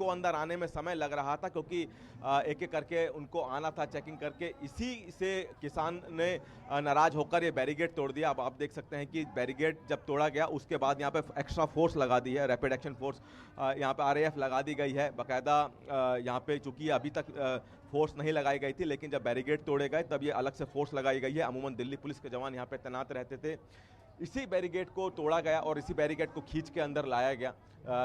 उनको अंदर आने में समय लग रहा था, क्योंकि एक एक करके उनको आना था चेकिंग करके। इसी से किसान ने नाराज होकर ये बैरिकेड तोड़ दिया। अब आप देख सकते हैं कि बैरिकेड जब तोड़ा गया उसके बाद यहाँ पे एक्स्ट्रा फोर्स लगा दी है, रैपिड एक्शन फोर्स यहाँ पे RAF लगा दी गई है बाकायदा। यहाँ पे चूंकि अभी तक फोर्स नहीं लगाई गई थी, लेकिन जब बैरिकेड तोड़े गए तब ये अलग से फोर्स लगाई गई है। अमूमन दिल्ली पुलिस के जवान यहाँ पे तैनात रहते थे। इसी बैरिकेड को तोड़ा गया और इसी बैरिकेड को खींच के अंदर लाया गया,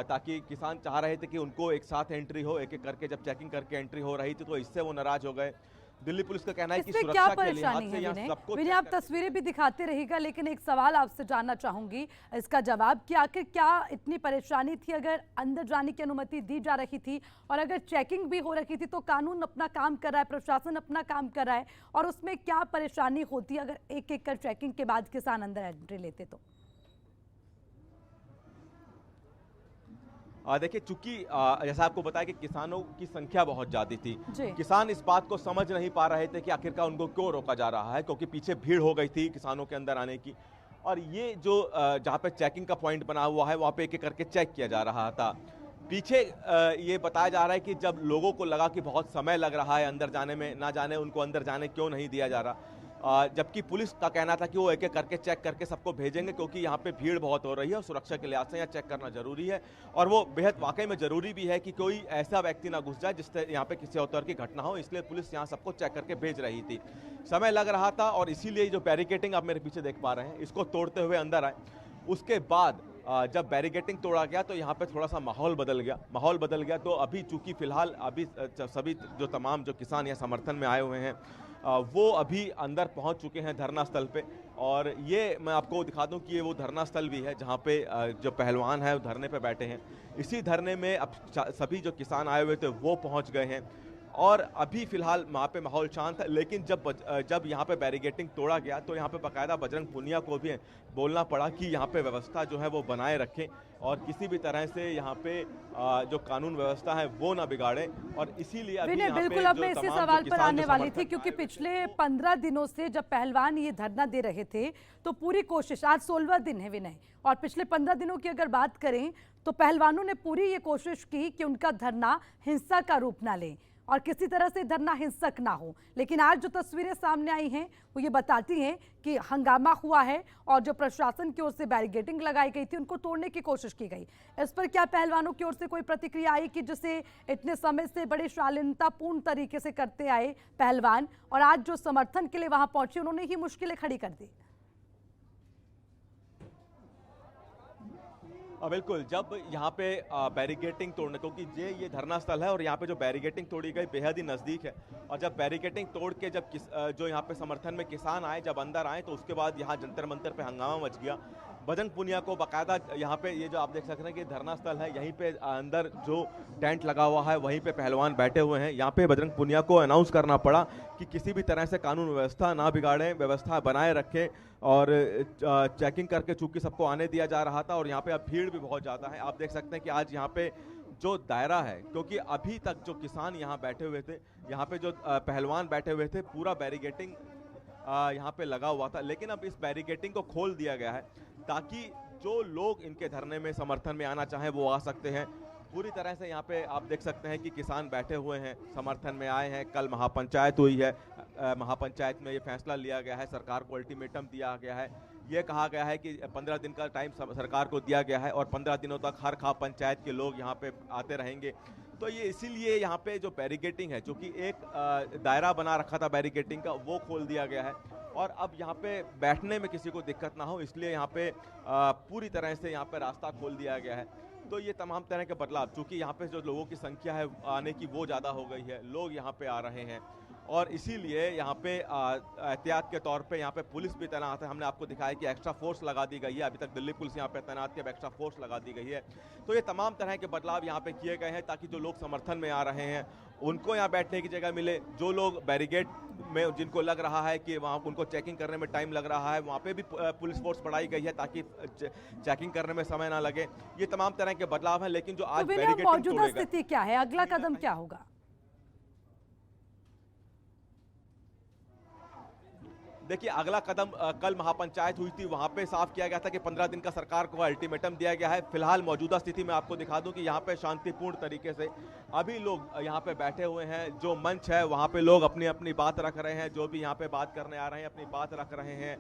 ताकि किसान चाह रहे थे कि उनको एक साथ एंट्री हो। एक एक करके जब चेकिंग करके एंट्री हो रही थी तो इससे वो नाराज हो गए। दिल्ली पुलिस का कहना है कि सुरक्षा के लिहाज से यहाँ सबको विनय, आप तस्वीरें भी दिखाते रहेगा, लेकिन एक सवाल आपसे जानना चाहूंगी इसका जवाब कि आखिर क्या इतनी परेशानी थी अगर अंदर जाने की अनुमति दी जा रही थी, और अगर चेकिंग भी हो रही थी तो कानून अपना काम कर रहा है, प्रशासन अपना काम कर रहा है, और उसमें क्या परेशानी होती अगर एक एक कर चेकिंग के बाद किसान अंदर एंट्री लेते तो? देखिए, चूंकि जैसा आपको बताया कि किसानों की संख्या बहुत ज्यादा थी, किसान इस बात को समझ नहीं पा रहे थे कि आखिरकार उनको क्यों रोका जा रहा है, क्योंकि पीछे भीड़ हो गई थी किसानों के अंदर आने की। और ये जो जहाँ पे चेकिंग का पॉइंट बना हुआ है वहाँ पे एक एक करके चेक किया जा रहा था। पीछे ये बताया जा रहा है कि जब लोगों को लगा कि बहुत समय लग रहा है अंदर जाने में, ना जाने उनको अंदर जाने क्यों नहीं दिया जा रहा, जबकि पुलिस का कहना था कि वो एक एक करके चेक करके सबको भेजेंगे, क्योंकि यहाँ पे भीड़ बहुत हो रही है और सुरक्षा के लिहाज से यहाँ चेक करना जरूरी है। और वो बेहद वाकई में जरूरी भी है कि कोई ऐसा व्यक्ति ना घुस जाए जिससे यहाँ पे किसी और तरह की घटना हो, इसलिए पुलिस यहाँ सबको चेक करके भेज रही थी। समय लग रहा था और इसीलिए जो बैरिकेटिंग आप मेरे पीछे देख पा रहे हैं इसको तोड़ते हुए अंदर आए। उसके बाद जब बैरिकेटिंग तोड़ा गया तो यहाँ पे थोड़ा सा माहौल बदल गया। तो अभी चूंकि फिलहाल अभी सभी जो तमाम जो किसान या समर्थन में आए हुए हैं वो अभी अंदर पहुंच चुके हैं धरना स्थल पे। और ये मैं आपको दिखा दूं कि ये वो धरना स्थल भी है जहां पे जो पहलवान है वो धरने पे बैठे हैं। इसी धरने में अब सभी जो किसान आए हुए थे वो पहुंच गए हैं और अभी फिलहाल वहाँ पे माहौल शांत है। लेकिन जब यहाँ पे बैरिकेटिंग तोड़ा गया तो यहाँ पे बाकायदा बजरंग पुनिया को भी बोलना पड़ा कि यहाँ पे व्यवस्था जो है वो बनाए रखें और किसी भी तरह से यहाँ पे जो कानून व्यवस्था है वो ना बिगाड़े। और इसीलिए अभी बिल्कुल, अब मैं इसी सवाल पर आने वाली थी, क्योंकि पिछले 15 दिनों से जब पहलवान ये धरना दे रहे थे तो पूरी कोशिश, आज 16वां दिन है विनय, और पिछले 15 दिनों की अगर बात करें तो पहलवानों ने पूरी ये कोशिश की कि उनका धरना हिंसा का रूप ना ले और किसी तरह से धरना हिंसक ना हो। लेकिन आज जो तस्वीरें सामने आई हैं वो ये बताती हैं कि हंगामा हुआ है और जो प्रशासन की ओर से बैरिकेडिंग लगाई गई थी उनको तोड़ने की कोशिश की गई। इस पर क्या पहलवानों की ओर से कोई प्रतिक्रिया आई कि जिसे इतने समय से बड़े शालीनतापूर्ण तरीके से करते आए पहलवान और आज जो समर्थन के लिए वहां पहुंचे उन्होंने ही मुश्किलें खड़ी कर दी? बिल्कुल, जब यहाँ पे बैरिकेटिंग तोड़ने, क्योंकि ये धरना स्थल है और यहाँ पे जो बैरिकेटिंग तोड़ी गई बेहद ही नज़दीक है, और जब बैरिकेटिंग तोड़ के जब जो यहाँ पे समर्थन में किसान आए, जब अंदर आए तो उसके बाद यहाँ जंतर मंतर पे हंगामा मच गया। बजरंग पुनिया को बाकायदा यहाँ पे ये जो आप देख सकते हैं कि धरना स्थल है, यहीं पे अंदर जो टेंट लगा हुआ है वहीं पे पहलवान बैठे हुए हैं। यहाँ पे बजरंग पुनिया को अनाउंस करना पड़ा कि किसी भी तरह से कानून व्यवस्था ना बिगाड़ें, व्यवस्था बनाए रखें। और चेकिंग करके चूंकि सबको आने दिया जा रहा था और यहाँ पे अब भीड़ भी बहुत ज़्यादा है। आप देख सकते हैं कि आज यहाँ पे जो दायरा है, क्योंकि अभी तक जो किसान यहाँ बैठे हुए थे, यहाँ पे जो पहलवान बैठे हुए थे, पूरा बैरिकेटिंग यहाँ पे लगा हुआ था, लेकिन अब इस बैरिकेटिंग को खोल दिया गया है ताकि जो लोग इनके धरने में समर्थन में आना चाहें वो आ सकते हैं। पूरी तरह से यहाँ पे आप देख सकते हैं कि किसान बैठे हुए हैं, समर्थन में आए हैं। कल महापंचायत हुई है, महापंचायत में ये फैसला लिया गया है, सरकार को अल्टीमेटम दिया गया है। ये कहा गया है कि 15 दिन का टाइम सरकार को दिया गया है और 15 दिनों तक हर खाप पंचायत के लोग यहाँ पे आते रहेंगे। तो ये इसीलिए यहाँ पे जो बैरिकेटिंग है, जो कि एक दायरा बना रखा था बैरिकेटिंग का, वो खोल दिया गया है। और अब यहाँ पे बैठने में किसी को दिक्कत ना हो इसलिए यहाँ पे पूरी तरह से यहाँ पे रास्ता खोल दिया गया है। तो ये तमाम तरह के बदलाव, चूँकि यहाँ पे जो लोगों की संख्या है आने की वो ज़्यादा हो गई है, लोग यहाँ पे आ रहे हैं और इसीलिए यहाँ पे एहतियात के तौर पे यहाँ पे पुलिस भी तैनात है। हमने आपको दिखाया कि एक्स्ट्रा फोर्स लगा दी गई है, अभी तक दिल्ली पुलिस यहाँ पे तैनात है, एक्स्ट्रा फोर्स लगा दी गई है। तो ये तमाम तरह के बदलाव यहाँ पे किए गए हैं ताकि जो लोग समर्थन में आ रहे हैं उनको यहाँ बैठने की जगह मिले। जो लोग बैरिकेड में जिनको लग रहा है कि वहाँ उनको चेकिंग करने में टाइम लग रहा है, वहाँ पे भी पुलिस फोर्स बढ़ाई गई है ताकि चेकिंग करने में समय ना लगे। ये तमाम तरह के बदलाव हैं। लेकिन जो आज बैरिकेडिंग मौजूदा स्थिति क्या है, अगला कदम क्या होगा? देखिए अगला कदम कल महापंचायत हुई थी, वहां पे साफ किया गया था कि 15 दिन का सरकार को अल्टीमेटम दिया गया है। फिलहाल मौजूदा स्थिति में आपको दिखा दूं कि यहाँ पे शांतिपूर्ण तरीके से अभी लोग यहाँ पे बैठे हुए हैं। जो मंच है वहाँ पे लोग अपनी अपनी बात रख रहे हैं, जो भी यहाँ पे बात करने आ रहे हैं अपनी बात रख रहे हैं।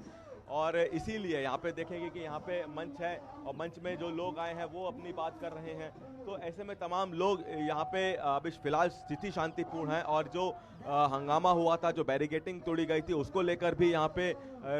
और इसीलिए यहाँ पे देखेंगे कि यहाँ पे मंच है और मंच में जो लोग आए हैं वो अपनी बात कर रहे हैं। तो ऐसे में तमाम लोग यहाँ पे अभी फिलहाल स्थिति शांतिपूर्ण है। और जो हंगामा हुआ था, जो बैरिकेटिंग तोड़ी गई थी, उसको लेकर भी यहाँ पे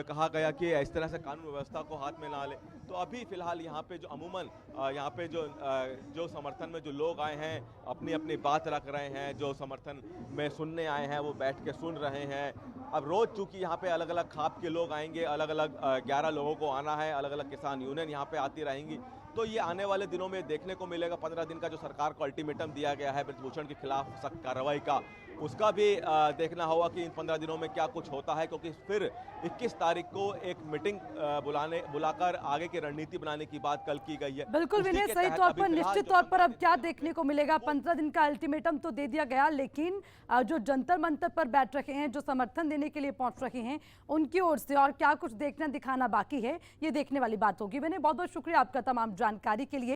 कहा गया कि इस तरह से कानून व्यवस्था को हाथ में ना ले। तो अभी फिलहाल यहाँ पे जो अमूमन यहाँ पे जो समर्थन में जो लोग आए हैं अपनी अपनी बात रख रहे हैं, जो समर्थन में सुनने आए हैं वो बैठ के सुन रहे हैं। अब रोज चूंकि यहाँ पे अलग अलग खाप के लोग आएंगे, अलग अलग 11 लोगों को आना है, अलग अलग किसान यूनियन यहाँ पे आती रहेंगी। तो ये आने वाले दिनों में देखने को मिलेगा। 15 दिन का जो सरकार को अल्टीमेटम दिया गया है ब्रजभूषण के खिलाफ सख्त कार्रवाई का, उसका भी देखना होगा कि इन 15 दिनों में क्या कुछ होता है। क्योंकि फिर 21 तारीख को एक मीटिंग बुलाकर आगे की रणनीति बनाने की बात कल की गई है। बिल्कुल विनय, सही तौर पर निश्चित तौर पर अब क्या देखने को मिलेगा। 15 दिन का अल्टीमेटम तो दे दिया गया, लेकिन जो जंतर मंतर पर बैठ रहे हैं, जो समर्थन देने के लिए पहुंच रहे हैं, उनकी ओर से और क्या कुछ देखना दिखाना बाकी है, ये देखने वाली बात होगी। विनय, बहुत बहुत शुक्रिया आपका तमाम जानकारी के लिए।